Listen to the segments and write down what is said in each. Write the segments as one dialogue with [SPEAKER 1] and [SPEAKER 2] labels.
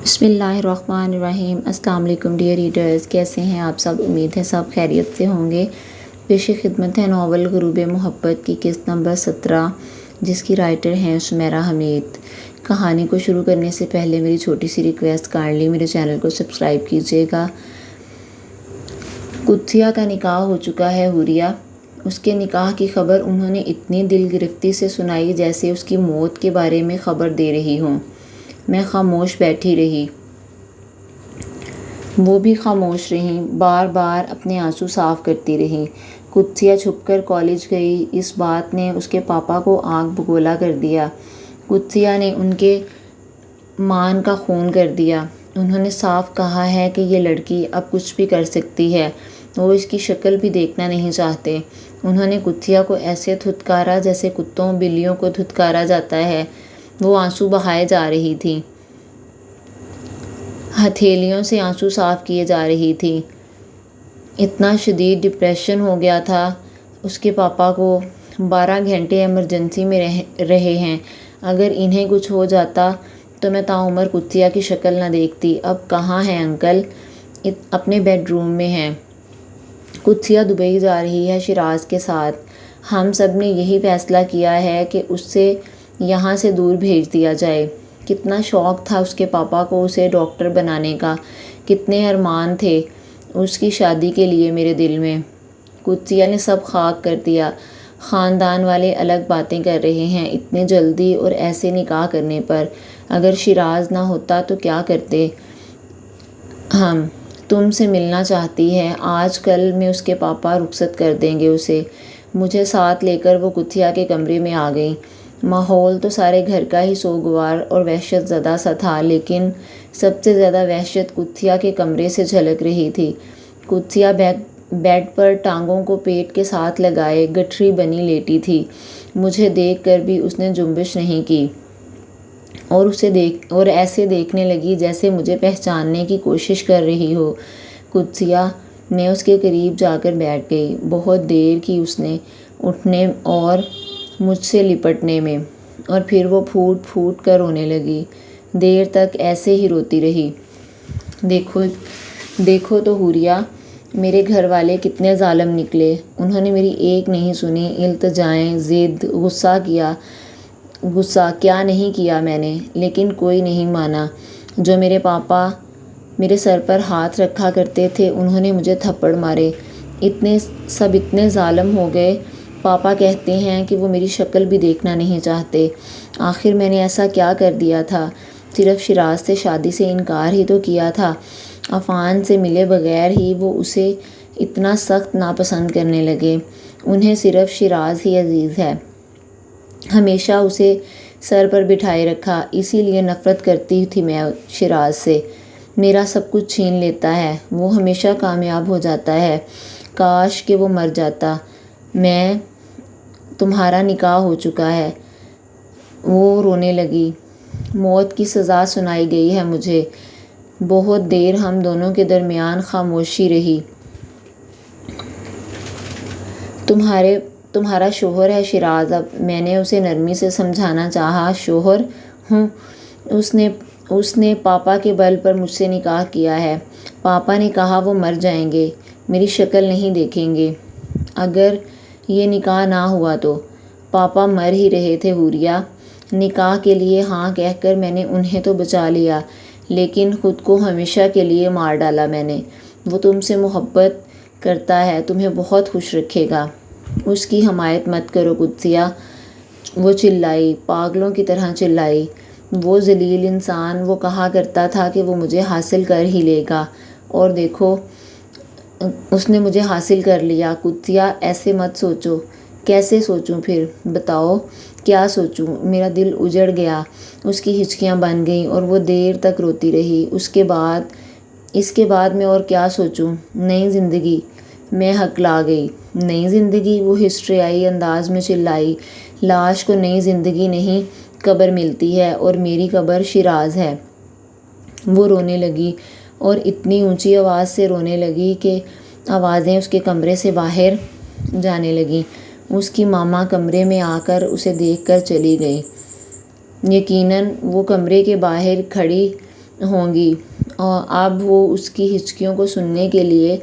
[SPEAKER 1] بسم اللہ الرحمن الرحیم۔ السلام علیکم ڈیئر ریڈرز، کیسے ہیں آپ سب؟ امید ہے سب خیریت سے ہوں گے۔ پیش خدمت ہے ناول غروب محبت کی قسط نمبر 17، جس کی رائٹر ہیں سمیرہ حمید۔ کہانی کو شروع کرنے سے پہلے میری چھوٹی سی ریکویسٹ، کائنڈلی میرے چینل کو سبسکرائب کیجیے گا۔ قدسیہ کا نکاح ہو چکا ہے حوریہ۔ اس کے نکاح کی خبر انہوں نے اتنی دل گرفتی سے سنائی جیسے اس کی موت کے بارے میں خبر دے رہی ہوں۔ میں خاموش بیٹھی رہی، وہ بھی خاموش رہیں، بار بار اپنے آنسو صاف کرتی رہیں۔ قدسیہ چھپ کر کالج گئی، اس بات نے اس کے پاپا کو آگ بگولا کر دیا۔ قدسیہ نے ان کے مان کا خون کر دیا۔ انہوں نے صاف کہا ہے کہ یہ لڑکی اب کچھ بھی کر سکتی ہے، وہ اس کی شکل بھی دیکھنا نہیں چاہتے۔ انہوں نے قدسیہ کو ایسے دھتکارا جیسے کتوں بلیوں کو دھتکارا جاتا ہے۔ وہ آنسو بہائے جا رہی تھی، ہتھیلیوں سے آنسو صاف کیے جا رہی تھی۔ اتنا شدید ڈپریشن ہو گیا تھا اس کے پاپا کو۔ 12 گھنٹے ایمرجنسی میں رہے ہیں۔ اگر انہیں کچھ ہو جاتا تو میں تاعمر قدسیہ کی شکل نہ دیکھتی۔ اب کہاں ہیں انکل؟ اپنے بیڈ روم میں ہیں۔ قدسیہ دبئی جا رہی ہے شیراز کے ساتھ۔ ہم سب نے یہی فیصلہ کیا ہے کہ اسے یہاں سے دور بھیج دیا جائے۔ کتنا شوق تھا اس کے پاپا کو اسے ڈاکٹر بنانے کا، کتنے ارمان تھے اس کی شادی کے لیے میرے دل میں۔ قدسیہ نے سب خاک کر دیا۔ خاندان والے الگ باتیں کر رہے ہیں اتنی جلدی اور ایسے نکاح کرنے پر۔ اگر شیراز نہ ہوتا تو کیا کرتے ہم؟ تم سے ملنا چاہتی ہے، آج کل میں اس کے پاپا رخصت کر دیں گے اسے۔ مجھے ساتھ لے کر وہ قدسیہ کے کمرے میں آ گئیں۔ ماحول تو سارے گھر کا ہی سوگوار اور وحشت زدہ سا تھا، لیکن سب سے زیادہ وحشت قدسیہ کے کمرے سے جھلک رہی تھی۔ قدسیہ بیڈ پر ٹانگوں کو پیٹ کے ساتھ لگائے گٹھری بنی لیٹی تھی۔ مجھے دیکھ کر بھی اس نے جنبش نہیں کی اور ایسے دیکھنے لگی جیسے مجھے پہچاننے کی کوشش کر رہی ہو۔ قدسیہ میں اس کے قریب جا کر بیٹھ گئی۔ بہت دیر کی اس نے اٹھنے اور مجھ سے لپٹنے میں، اور پھر وہ پھوٹ پھوٹ کر رونے لگی۔ دیر تک ایسے ہی روتی رہی۔ دیکھو تو حوریہ، میرے گھر والے کتنے ظالم نکلے۔ انہوں نے میری ایک نہیں سنی۔ التجائیں، ضد، غصہ کیا نہیں کیا میں نے، لیکن کوئی نہیں مانا۔ جو میرے پاپا میرے سر پر ہاتھ رکھا کرتے تھے انہوں نے مجھے تھپڑ مارے۔ اتنے ظالم ہو گئے۔ پاپا کہتے ہیں کہ وہ میری شکل بھی دیکھنا نہیں چاہتے۔ آخر میں نے ایسا کیا کر دیا تھا؟ صرف شیراز سے شادی سے انکار ہی تو کیا تھا۔ عفان سے ملے بغیر ہی وہ اسے اتنا سخت ناپسند کرنے لگے۔ انہیں صرف شیراز ہی عزیز ہے۔ ہمیشہ اسے سر پر بٹھائے رکھا، اسی لیے نفرت کرتی تھی میں شیراز سے۔ میرا سب کچھ چھین لیتا ہے، وہ ہمیشہ کامیاب ہو جاتا ہے۔ کاش کہ وہ مر جاتا۔ تمہارا نکاح ہو چکا ہے۔ وہ رونے لگی۔ موت کی سزا سنائی گئی ہے مجھے۔ بہت دیر ہم دونوں کے درمیان خاموشی رہی۔ تمہارا شوہر ہے شیراز اب، میں نے اسے نرمی سے سمجھانا چاہا۔ شوہر ہوں، اس نے پاپا کے بل پر مجھ سے نکاح کیا ہے۔ پاپا نے کہا وہ مر جائیں گے، میری شکل نہیں دیکھیں گے اگر یہ نکاح نہ ہوا تو۔ پاپا مر ہی رہے تھے حوریہ۔ نکاح کے لیے ہاں کہہ کر میں نے انہیں تو بچا لیا، لیکن خود کو ہمیشہ کے لیے مار ڈالا میں نے۔ وہ تم سے محبت کرتا ہے، تمہیں بہت خوش رکھے گا۔ اس کی حمایت مت کرو قدسیہ، وہ چلائی، پاگلوں کی طرح چلائی۔ وہ ذلیل انسان، وہ کہا کرتا تھا کہ وہ مجھے حاصل کر ہی لے گا، اور دیکھو اس نے مجھے حاصل کر لیا۔ قدسیہ ایسے مت سوچو۔ کیسے سوچوں پھر؟ بتاؤ کیا سوچوں؟ میرا دل اجڑ گیا۔ اس کی ہچکیاں بن گئیں اور وہ دیر تک روتی رہی۔ اس کے بعد میں اور کیا سوچوں؟ نئی زندگی، میں ہکلا گئی۔ نئی زندگی، وہ ہسٹریائی انداز میں چلائی۔ لاش کو نئی زندگی نہیں، قبر ملتی ہے، اور میری قبر شیراز ہے۔ وہ رونے لگی اور اتنی اونچی آواز سے رونے لگی کہ آوازیں اس کے کمرے سے باہر جانے لگیں۔ اس کی ماما کمرے میں آ کر اسے دیکھ کر چلی گئی۔ یقیناً وہ کمرے کے باہر کھڑی ہوں گی اور اب وہ اس کی ہچکیوں کو سننے کے لیے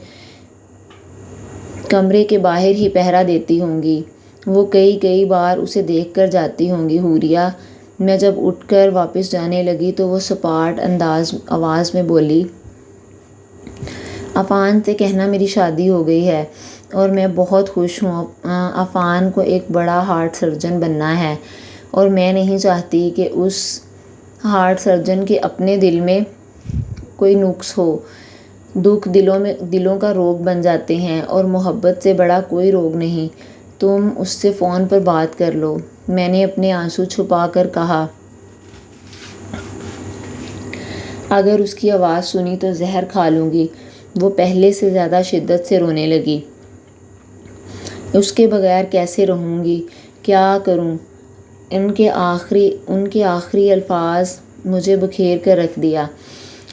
[SPEAKER 1] کمرے کے باہر ہی پہرا دیتی ہوں گی۔ وہ کئی بار اسے دیکھ کر جاتی ہوں گی۔ حوریہ میں جب اٹھ کر واپس جانے لگی تو وہ سپاٹ آواز میں بولی، عفان سے کہنا میری شادی ہو گئی ہے اور میں بہت خوش ہوں۔ عفان کو ایک بڑا ہارٹ سرجن بننا ہے اور میں نہیں چاہتی کہ اس ہارٹ سرجن کے اپنے دل میں کوئی نقص ہو۔ دکھ دلوں کا روگ بن جاتے ہیں اور محبت سے بڑا کوئی روگ نہیں۔ تم اس سے فون پر بات کر لو۔ میں نے اپنے آنسو چھپا کر کہا۔ اگر اس کی آواز سنی تو زہر کھا لوں گی۔ وہ پہلے سے زیادہ شدت سے رونے لگی۔ اس کے بغیر کیسے رہوں گی؟ کیا کروں؟ ان کے آخری الفاظ مجھے بکھیر کر رکھ دیا۔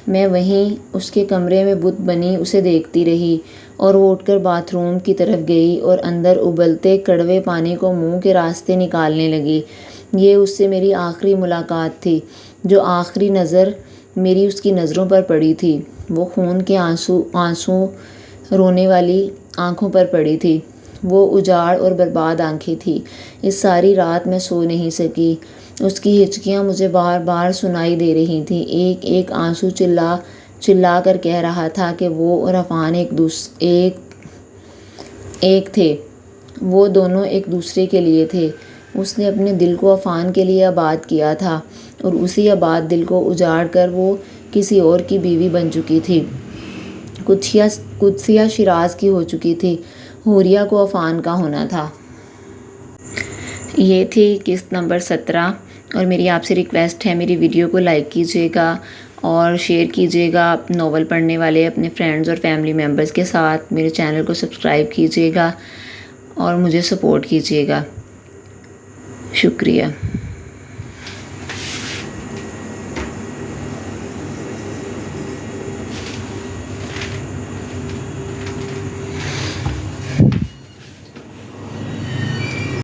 [SPEAKER 1] میں وہیں اس کے کمرے میں بت بنی اسے دیکھتی رہی اور وہ اٹھ کر باتھ روم کی طرف گئی اور اندر ابلتے کڑوے پانی کو منہ کے راستے نکالنے لگی۔ یہ اس سے میری آخری ملاقات تھی۔ جو آخری نظر میری اس کی نظروں پر پڑی تھی وہ خون کے آنسو رونے والی آنکھوں پر پڑی تھی۔ وہ اجاڑ اور برباد آنکھیں تھیں۔ اس ساری رات میں سو نہیں سکی۔ اس کی ہچکیاں مجھے بار بار سنائی دے رہی تھیں۔ ایک آنسو چلا کر کہہ رہا تھا کہ وہ اور عفان ایک تھے۔ وہ دونوں ایک دوسرے کے لیے تھے۔ اس نے اپنے دل کو عفان کے لیے آباد کیا تھا اور اسی آباد دل کو اجاڑ کر وہ کسی اور کی بیوی بن چکی تھی۔ قدسیہ شیراز کی ہو چکی تھی۔ حوریہ کو عفان کا ہونا تھا۔ یہ تھی قسط نمبر 17 اور میری آپ سے ریکویسٹ ہے میری ویڈیو کو لائک کیجیے گا اور شیئر کیجیے گا ناول پڑھنے والے اپنے فرینڈز اور فیملی ممبرز کے ساتھ۔ میرے چینل کو سبسکرائب کیجیے گا اور مجھے سپورٹ کیجیے گا۔ شکریہ۔